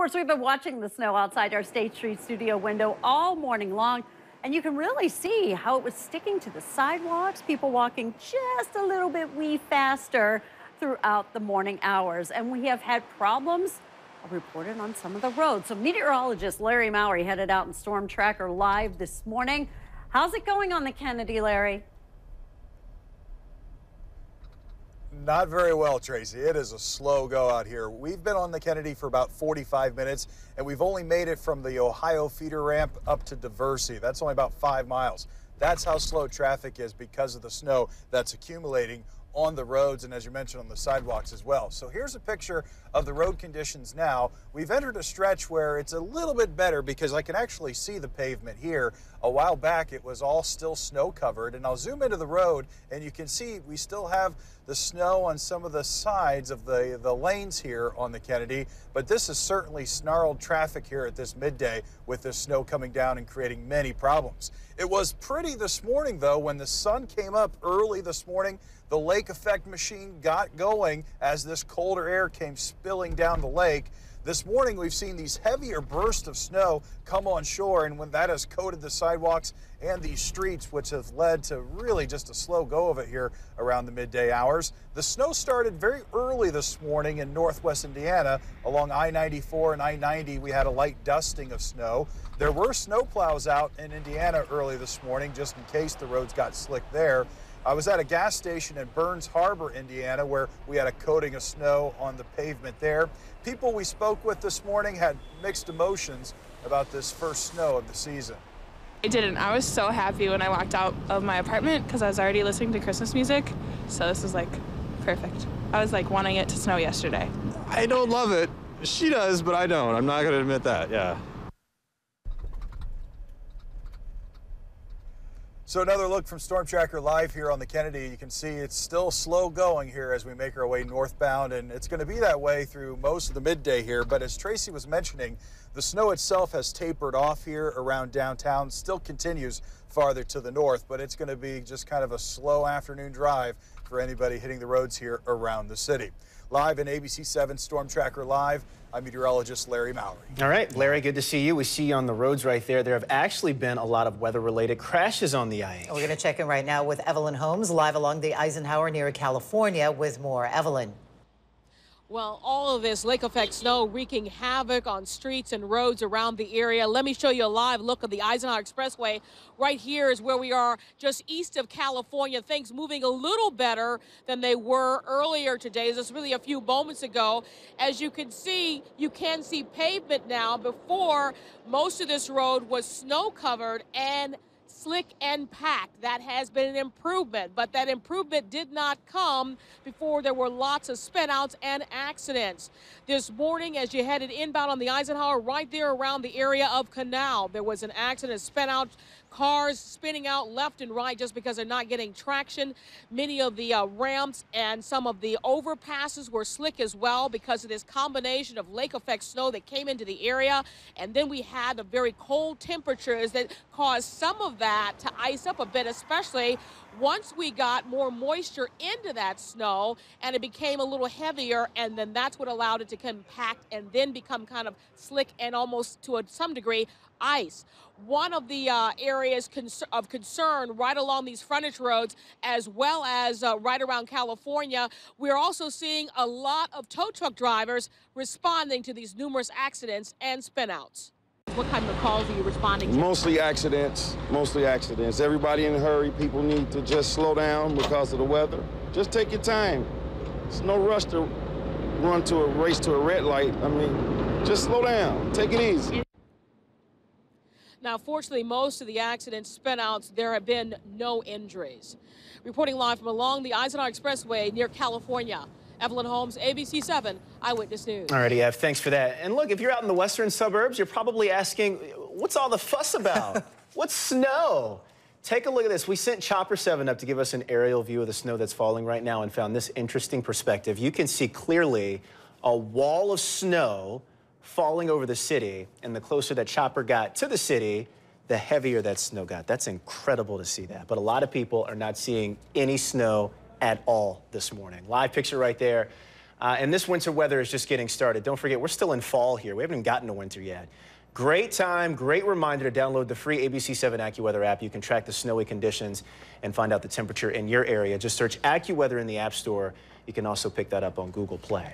course, we've been watching the snow outside our State Street studio window all morning long, and you can really see how it was sticking to the sidewalks, people walking just a little bit faster throughout the morning hours. And we have had problems reported on some of the roads. So meteorologist Larry Mowry headed out in Storm Tracker Live this morning. How's it going on the Kennedy, Larry? Not very well, Tracy. It is a slow go out here. We've been on the Kennedy for about 45 minutes, and we've only made it from the Ohio feeder ramp up to Diversey. That's only about 5 miles. That's how slow traffic is because of the snow that's accumulating on the roads and, as you mentioned, on the sidewalks as well. So here's a picture of the road conditions now. We've entered a stretch where it's a little bit better because I can actually see the pavement here. A while back it was all still snow covered, and I'll zoom into the road and you can see we still have the snow on some of the sides of the lanes here on the Kennedy, but this is certainly snarled traffic here at this midday with the snow coming down and creating many problems. It was pretty this morning though. When the sun came up early this morning, the lake effect machine got going as this colder air came spilling down the lake. This morning, we've seen these heavier bursts of snow come on shore, and when that has coated the sidewalks and these streets, which have led to really just a slow go of it here around the midday hours. The snow started very early this morning in northwest Indiana. Along I-94 and I-90, we had a light dusting of snow. There were snowplows out in Indiana early this morning, just in case the roads got slick there. I was at a gas station in Burns Harbor, Indiana, where we had a coating of snow on the pavement there. People we spoke with this morning had mixed emotions about this first snow of the season. I didn't. I was so happy when I walked out of my apartment because I was already listening to Christmas music. So this is like perfect. I was like wanting it to snow yesterday. I don't love it. She does, but I don't. I'm not going to admit that, yeah. So another look from Storm Tracker Live here on the Kennedy. You can see it's still slow going here as we make our way northbound, and it's going to be that way through most of the midday here. But as Tracy was mentioning, the snow itself has tapered off here around downtown, still continues farther to the north, but it's going to be just kind of a slow afternoon drive for anybody hitting the roads here around the city. Live in ABC 7 Storm Tracker Live, I'm meteorologist Larry Mowry. All right, Larry, good to see you. We see you on the roads right there. There have actually been a lot of weather-related crashes on the I-80. We're going to check in right now with Evelyn Holmes, live along the Eisenhower near California with more. Evelyn. Well, all of this lake effect snow wreaking havoc on streets and roads around the area. Let me show you a live look of the Eisenhower Expressway. Right here is where we are, just east of California. Things moving a little better than they were earlier today. Just really a few moments ago. As you can see pavement now. Before, most of this road was snow covered and slick and packed. That has been an improvement, but that improvement did not come before there were lots of spinouts and accidents. This morning, as you headed inbound on the Eisenhower, right there around the area of Canal, there was an accident, spin out, cars spinning out left and right just because they're not getting traction. Many of the ramps and some of the overpasses were slick as well because of this combination of lake effect snow that came into the area. And then we had the very cold temperatures that caused some of that to ice up a bit, especially once we got more moisture into that snow and it became a little heavier, and then that's what allowed it to compact and then become kind of slick and almost to some degree ice. One of the areas of concern right along these frontage roads, as well as right around California, we're also seeing a lot of tow truck drivers responding to these numerous accidents and spinouts. What kind of calls are you responding to? Mostly accidents, Everybody in a hurry. People need to just slow down because of the weather. Just take your time. There's no rush to race to a red light. I mean, just slow down, take it easy. Now, fortunately, most of the accidents, spinouts, there have been no injuries. Reporting live from along the Eisenhower Expressway near California, Evelyn Holmes, ABC 7 Eyewitness News. All righty, Ev, thanks for that. And look, if you're out in the western suburbs, you're probably asking, what's all the fuss about? What's snow? Take a look at this. We sent Chopper 7 up to give us an aerial view of the snow that's falling right now and found this interesting perspective. You can see clearly a wall of snow falling over the city, and the closer that Chopper got to the city, the heavier that snow got. That's incredible to see that. But a lot of people are not seeing any snow at all this morning. Live picture right there And this winter weather is just getting started. Don't forget, we're still in fall here. We haven't even gotten to winter yet. Great time, great reminder to download the free ABC7 AccuWeather app. You can track the snowy conditions and find out the temperature in your area. Just search AccuWeather in the App Store. You can also pick that up on Google Play.